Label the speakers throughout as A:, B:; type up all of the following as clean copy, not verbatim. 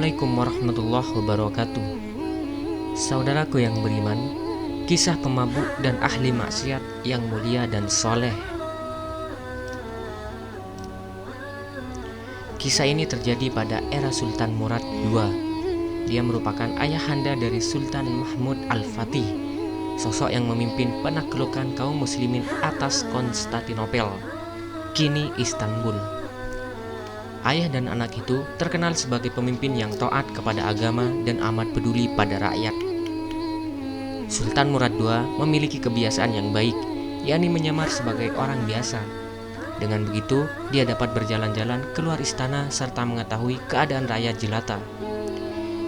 A: Assalamualaikum warahmatullahi wabarakatuh. Saudaraku yang beriman, kisah pemabuk dan ahli maksiat yang mulia dan soleh. Kisah ini terjadi pada era Sultan Murad II. Dia merupakan ayahanda dari Sultan Mahmud Al-Fatih, sosok yang memimpin penaklukan kaum muslimin atas Konstantinopel, kini Istanbul. Ayah dan anak itu terkenal sebagai pemimpin yang taat kepada agama dan amat peduli pada rakyat. Sultan Murad II memiliki kebiasaan yang baik, yakni menyamar sebagai orang biasa. Dengan begitu, dia dapat berjalan-jalan keluar istana serta mengetahui keadaan rakyat jelata.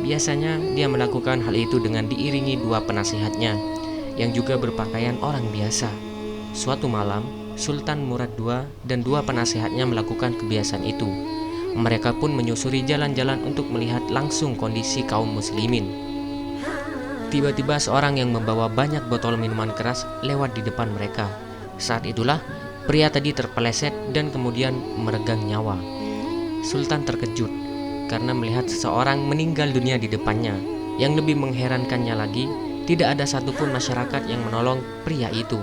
A: Biasanya, dia melakukan hal itu dengan diiringi dua penasihatnya, yang juga berpakaian orang biasa. Suatu malam, Sultan Murad II dan dua penasihatnya melakukan kebiasaan itu. Mereka pun menyusuri jalan-jalan untuk melihat langsung kondisi kaum muslimin. Tiba-tiba seorang yang membawa banyak botol minuman keras lewat di depan mereka. Saat itulah pria tadi terpeleset dan kemudian meregang nyawa. Sultan terkejut karena melihat seseorang meninggal dunia di depannya. Yang lebih mengherankannya lagi, tidak ada satupun masyarakat yang menolong pria itu.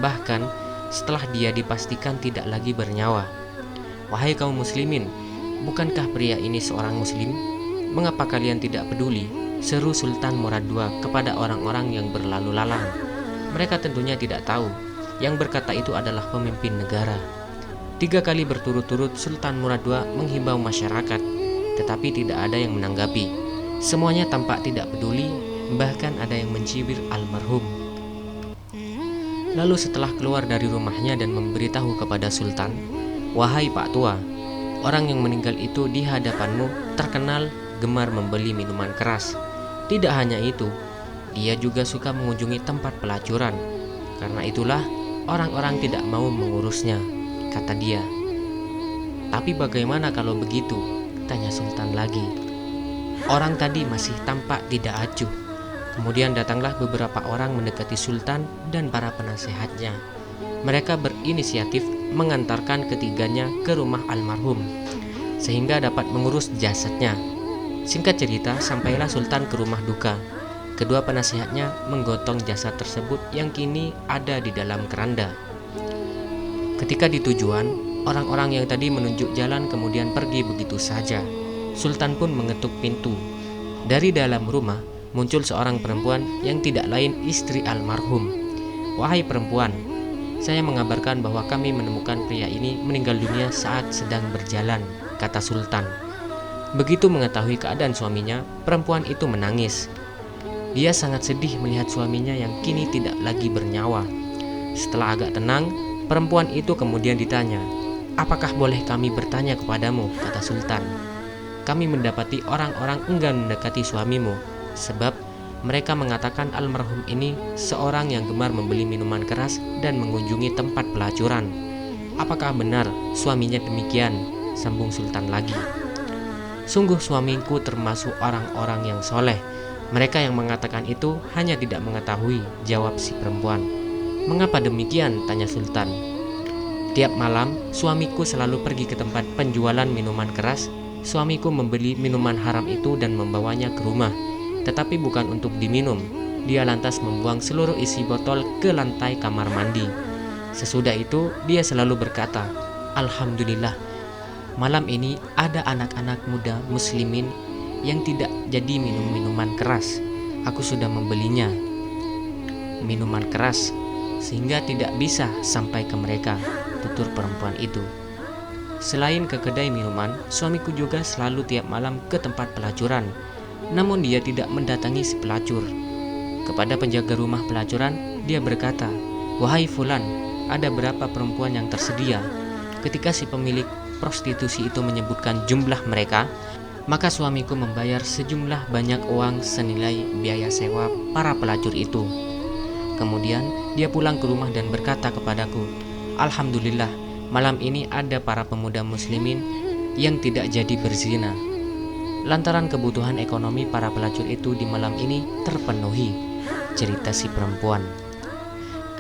A: Bahkan setelah dia dipastikan tidak lagi bernyawa. Wahai kaum muslimin, bukankah pria ini seorang muslim? Mengapa kalian tidak peduli? Seru Sultan Murad II kepada orang-orang yang berlalu lalang. Mereka tentunya tidak tahu, yang berkata itu adalah pemimpin negara. 3 kali berturut-turut Sultan Murad II menghimbau masyarakat, tetapi tidak ada yang menanggapi. Semuanya tampak tidak peduli, bahkan ada yang mencibir almarhum. Lalu setelah keluar dari rumahnya dan memberitahu kepada Sultan, "Wahai Pak Tua, orang yang meninggal itu di hadapanmu terkenal gemar membeli minuman keras. Tidak hanya itu, dia juga suka mengunjungi tempat pelacuran. Karena itulah orang-orang tidak mau mengurusnya," kata dia. "Tapi bagaimana kalau begitu?" tanya Sultan lagi. Orang tadi masih tampak tidak acuh. Kemudian datanglah beberapa orang mendekati Sultan dan para penasehatnya. Mereka berinisiatif mengantarkan ketiganya ke rumah almarhum, sehingga dapat mengurus jasadnya. Singkat cerita, sampailah Sultan ke rumah duka. Kedua penasihatnya menggotong jasad tersebut yang kini ada di dalam keranda. Ketika di tujuan, orang-orang yang tadi menunjuk jalan kemudian pergi begitu saja. Sultan pun mengetuk pintu. Dari dalam rumah muncul seorang perempuan yang tidak lain istri almarhum. "Wahai perempuan, saya mengabarkan bahwa kami menemukan pria ini meninggal dunia saat sedang berjalan," kata Sultan. Begitu mengetahui keadaan suaminya, perempuan itu menangis. Dia sangat sedih melihat suaminya yang kini tidak lagi bernyawa. Setelah agak tenang, perempuan itu kemudian ditanya, "Apakah boleh kami bertanya kepadamu?" kata Sultan. "Kami mendapati orang-orang enggan mendekati suamimu, sebab mereka mengatakan almarhum ini seorang yang gemar membeli minuman keras dan mengunjungi tempat pelacuran. Apakah benar suaminya demikian?" sambung Sultan lagi. "Sungguh suamiku termasuk orang-orang yang soleh. Mereka yang mengatakan itu hanya tidak mengetahui," jawab si perempuan. "Mengapa demikian?" tanya Sultan. "Tiap malam suamiku selalu pergi ke tempat penjualan minuman keras. Suamiku membeli minuman haram itu dan membawanya ke rumah, tetapi bukan untuk diminum. Dia lantas membuang seluruh isi botol ke lantai kamar mandi. Sesudah itu dia selalu berkata, 'Alhamdulillah, malam ini ada anak-anak muda muslimin yang tidak jadi minum minuman keras. Aku sudah membelinya minuman keras sehingga tidak bisa sampai ke mereka,' tutur perempuan itu. "Selain ke kedai minuman, suamiku juga selalu tiap malam ke tempat pelacuran. Namun dia tidak mendatangi si pelacur. Kepada penjaga rumah pelacuran, dia berkata, 'Wahai Fulan, ada berapa perempuan yang tersedia?' Ketika si pemilik prostitusi itu menyebutkan jumlah mereka, maka suamiku membayar sejumlah banyak uang senilai biaya sewa para pelacur itu. Kemudian dia pulang ke rumah dan berkata kepadaku, 'Alhamdulillah, malam ini ada para pemuda muslimin yang tidak jadi berzina. Lantaran kebutuhan ekonomi para pelacur itu di malam ini terpenuhi,' cerita si perempuan.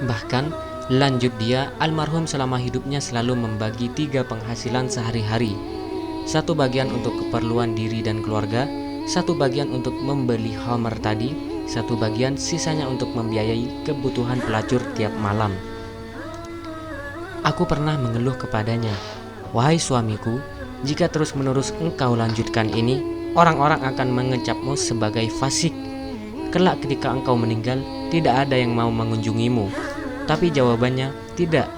A: Bahkan lanjut dia, almarhum selama hidupnya selalu membagi 3 penghasilan sehari-hari. 1 bagian untuk keperluan diri dan keluarga, satu bagian untuk membeli khamar tadi, satu bagian sisanya untuk membiayai kebutuhan pelacur tiap malam. Aku pernah mengeluh kepadanya, "Wahai suamiku, jika terus-menerus engkau lanjutkan ini, orang-orang akan mengecapmu sebagai fasik. Kelak ketika engkau meninggal, tidak ada yang mau mengunjungimu." Tapi jawabannya, "Tidak.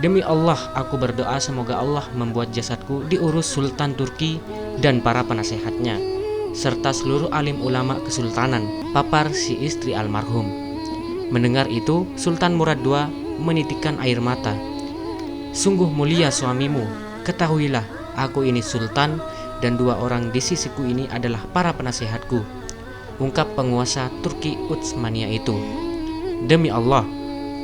A: Demi Allah, aku berdoa semoga Allah membuat jasadku diurus Sultan Turki dan para penasehatnya, serta seluruh alim ulama kesultanan," papar si istri almarhum. Mendengar itu, Sultan Murad II menitikkan air mata. "Sungguh mulia suamimu. Ketahuilah, aku ini sultan dan dua orang di sisiku ini adalah para penasehatku," ungkap penguasa Turki Utsmania itu. "Demi Allah,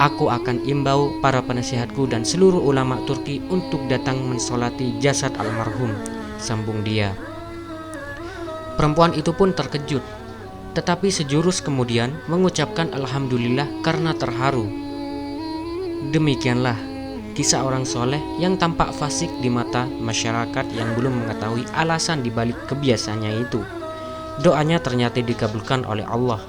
A: aku akan imbau para penasehatku dan seluruh ulama Turki untuk datang mensolati jasad almarhum," sambung dia. Perempuan itu pun terkejut, tetapi sejurus kemudian mengucapkan alhamdulillah karena terharu. Demikianlah kisah orang soleh yang tampak fasik di mata masyarakat yang belum mengetahui alasan dibalik kebiasaannya itu. Doanya ternyata dikabulkan oleh Allah.